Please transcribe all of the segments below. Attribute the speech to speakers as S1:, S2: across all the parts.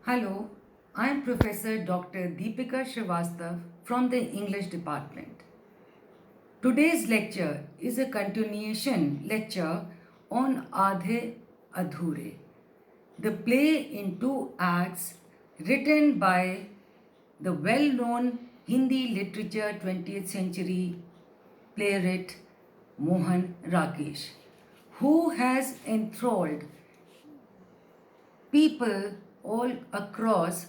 S1: Hello, I'm Professor Dr. Deepika Srivastav from the English department. Today's lecture is a continuation lecture on Aadhe Adhure, the play in two acts written by the well-known Hindi literature 20th century playwright Mohan Rakesh, who has enthralled people all across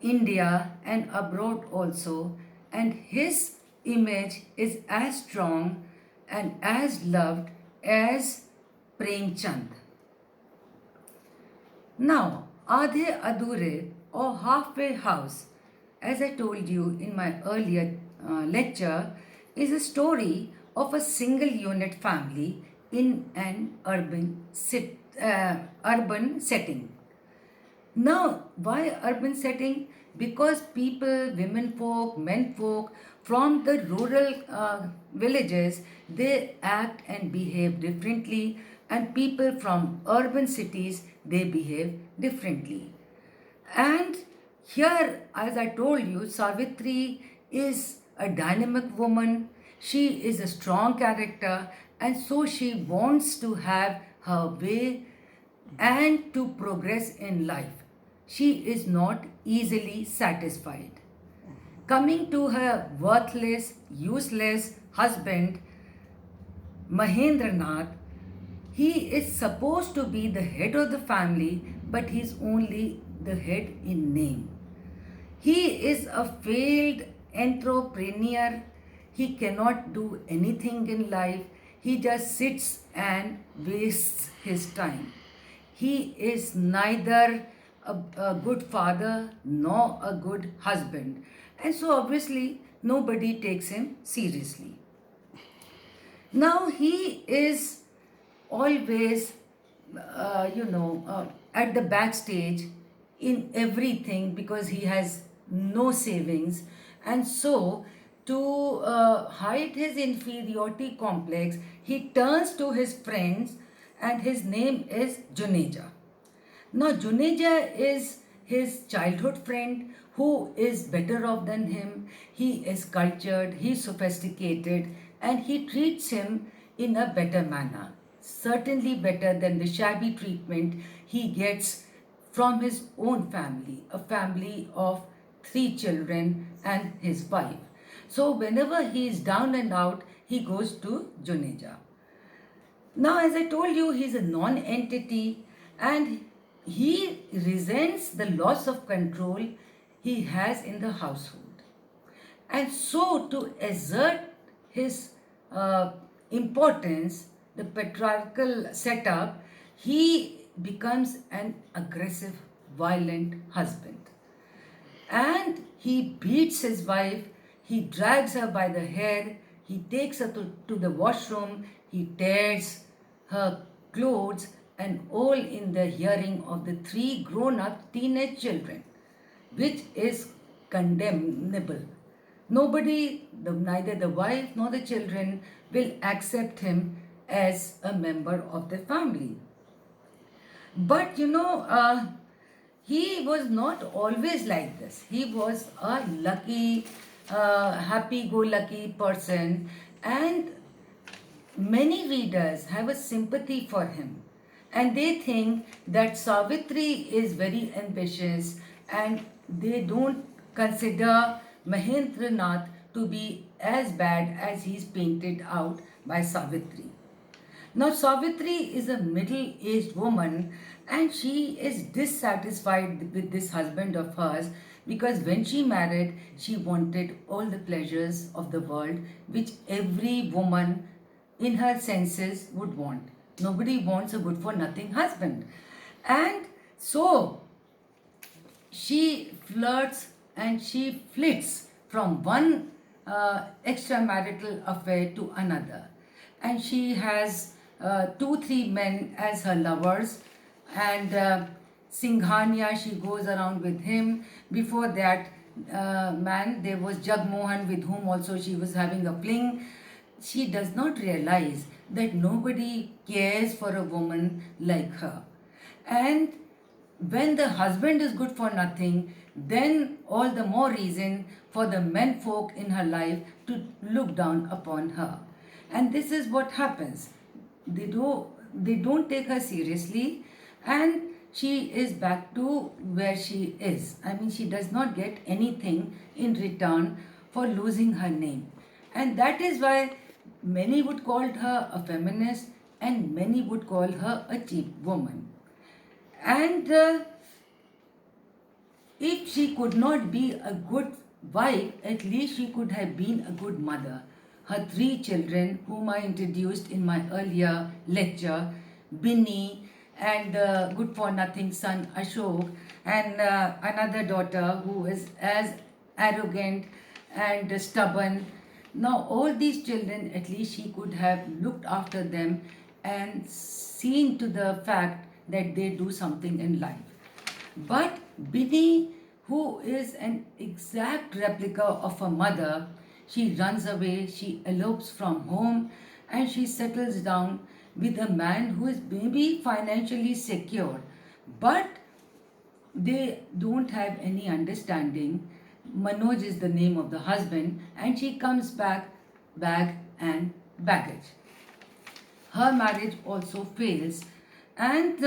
S1: India and abroad also, and his image is as strong and as loved as Prem Chand. Now, Aadhe Adhure or Halfway House, as I told you in my earlier lecture, is a story of a single unit family in an urban setting. Now, why urban setting? Because people, women folk, men folk from the rural villages, they act and behave differently, and people from urban cities, they behave differently. And here, as I told you, Savitri is a dynamic woman. She is a strong character, and so she wants to have her way and to progress in life. She is not easily satisfied. Coming to her worthless, useless husband, Mahendranath, he is supposed to be the head of the family, but he's only the head in name. He is a failed entrepreneur. He cannot do anything in life. He just sits and wastes his time. He is neither a good father nor a good husband. And so obviously nobody takes him seriously. Now he is always, at the backstage in everything because he has no savings. And so, to hide his inferiority complex, he turns to his friends, and his name is Juneja. Now, Juneja is his childhood friend who is better off than him. He is cultured, he is sophisticated, and he treats him in a better manner. Certainly better than the shabby treatment he gets from his own family, a family of three children and his wife. So, whenever he is down and out, he goes to Juneja. Now, as I told you, he's a non entity and he resents the loss of control he has in the household. And so, to assert his importance, the patriarchal setup, he becomes an aggressive, violent husband. And he beats his wife, he drags her by the hair, he takes her to the washroom, he tears her clothes, and all in the hearing of the three grown up teenage children, which is condemnable. Nobody, neither the wife nor the children, will accept him as a member of the family. But he was not always like this. He was a lucky, happy go lucky person, and many readers have a sympathy for him. And they think that Savitri is very ambitious, and they don't consider Mahendranath to be as bad as he's painted out by Savitri. Now, Savitri is a middle aged woman and she is dissatisfied with this husband of hers because when she married, she wanted all the pleasures of the world which every woman in her senses would want. Nobody wants a good for nothing husband. And so she flirts and she flits from one extramarital affair to another. And she has 2, 3 men as her lovers. And Singhania, she goes around with him. Before that man, there was Jagmohan, with whom also she was having a fling. She does not realize that nobody cares for a woman like her. And when the husband is good for nothing, then all the more reason for the men folk in her life to look down upon her. And this is what happens. They don't take her seriously, and she is back to where she is. I mean, she does not get anything in return for losing her name. And that is why many would call her a feminist and many would call her a cheap woman. And if she could not be a good wife, at least she could have been a good mother. Her three children, whom I introduced in my earlier lecture, Binny and good for nothing son Ashok, and another daughter who is as arrogant and stubborn. Now, all these children, at least she could have looked after them and seen to the fact that they do something in life. But Binny, who is an exact replica of her mother, she runs away, she elopes from home, and she settles down with a man who is maybe financially secure, but they don't have any understanding. Manoj is the name of the husband, and she comes back, bag and baggage. Her marriage also fails, and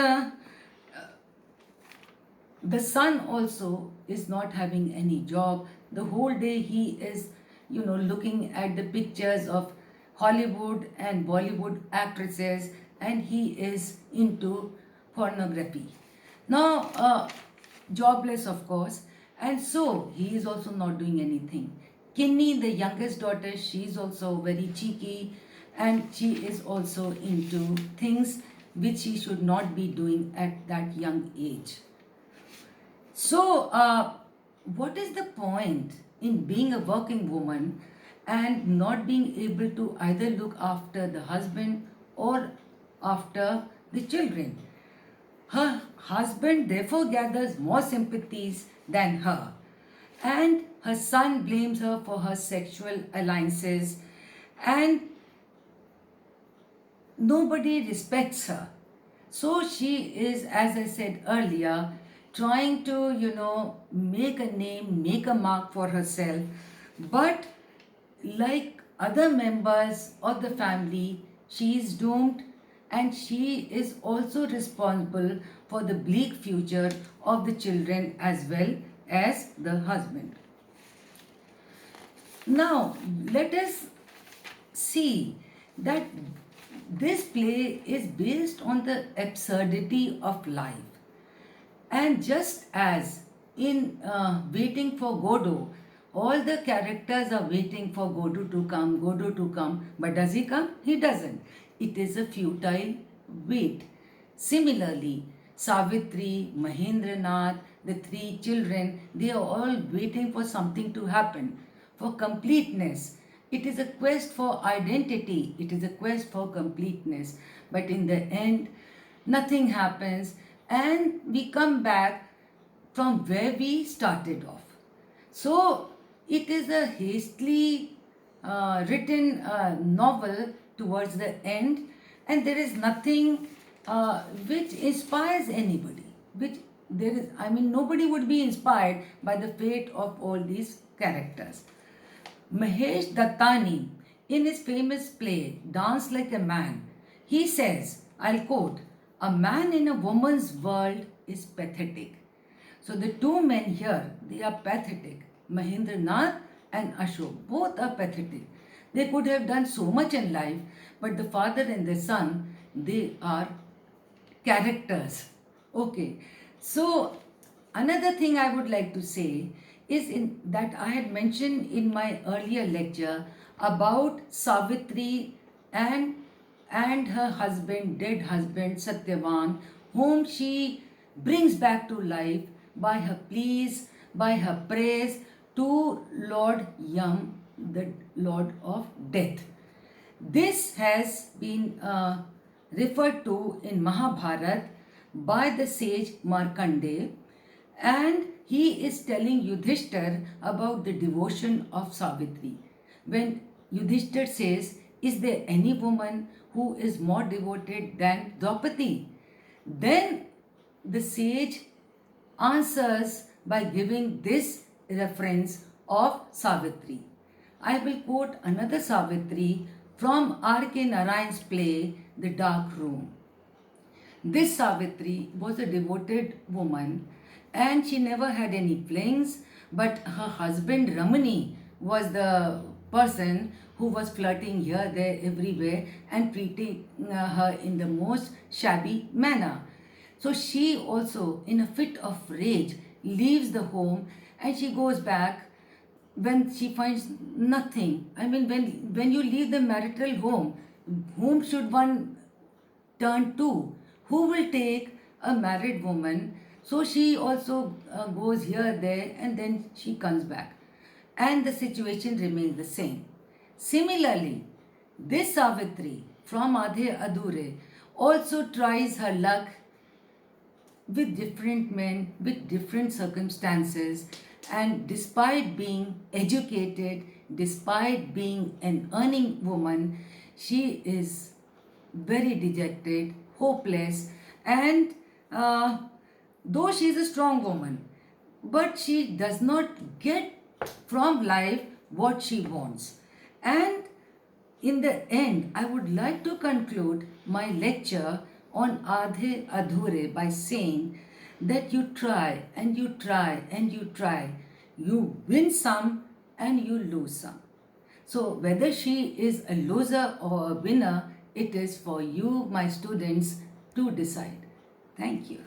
S1: the son also is not having any job. The whole day he is, looking at the pictures of Hollywood and Bollywood actresses, and he is into pornography. Now, jobless, of course, and so he is also not doing anything. Kinney, the youngest daughter, she is also very cheeky, and she is also into things which she should not be doing at that young age. So, what is the point in being a working woman and not being able to either look after the husband or after the children? Her husband therefore gathers more sympathies than her, and her son blames her for her sexual alliances, and nobody respects her. So she is, as I said earlier, trying to, make a name, make a mark for herself. But like other members of the family, she is doomed, and she is also responsible for the bleak future of the children as well as the husband. Now, let us see that this play is based on the absurdity of life. And just as in Waiting for Godot, all the characters are waiting for Godot to come, but does he come? He doesn't. It is a futile wait. Similarly, Savitri, Mahendranath, the three children, they are all waiting for something to happen, for completeness. It is a quest for identity, it is a quest for completeness. But in the end, nothing happens, and we come back from where we started off. So, it is a hastily written novel towards the end, and there is nothing which inspires anybody. Nobody would be inspired by the fate of all these characters. Mahesh Dattani, in his famous play Dance Like a Man, he says, I'll quote, "A man in a woman's world is pathetic." So the two men here, they are pathetic. Mahendranath and Ashok, both are pathetic. They could have done so much in life, but the father and the son, they are characters. Okay, so another thing I would like to say is in that I had mentioned in my earlier lecture about Savitri and her husband, dead husband Satyavan, whom she brings back to life by her pleas, by her praise to Lord Yam, the Lord of Death. This has been referred to in Mahabharat by the sage Markandeya, and he is telling Yudhishthir about the devotion of Savitri. When Yudhishthir says, "Is there any woman who is more devoted than Draupadi?" Then the sage answers by giving this reference of Savitri. I will quote another Savitri from R.K. Narayan's play The Dark Room. This Savitri was a devoted woman and she never had any flings, but her husband Ramani was the person who was flirting here, there, everywhere and treating her in the most shabby manner. So she also, in a fit of rage, leaves the home and she goes back when she finds nothing. I mean, when you leave the marital home, whom should one turn to? Who will take a married woman? So she also goes here, there, and then she comes back. And the situation remains the same. Similarly, this Savitri from Adhe Adhure also tries her luck with different men, with different circumstances, and despite being educated, despite being an earning woman, she is very dejected, hopeless, and though she is a strong woman, but she does not get from life what she wants. And in the end, I would like to conclude my lecture on Adhe Adhure by saying that you try and you try and you try. You win some and you lose some. So, whether she is a loser or a winner, it is for you, my students, to decide. Thank you.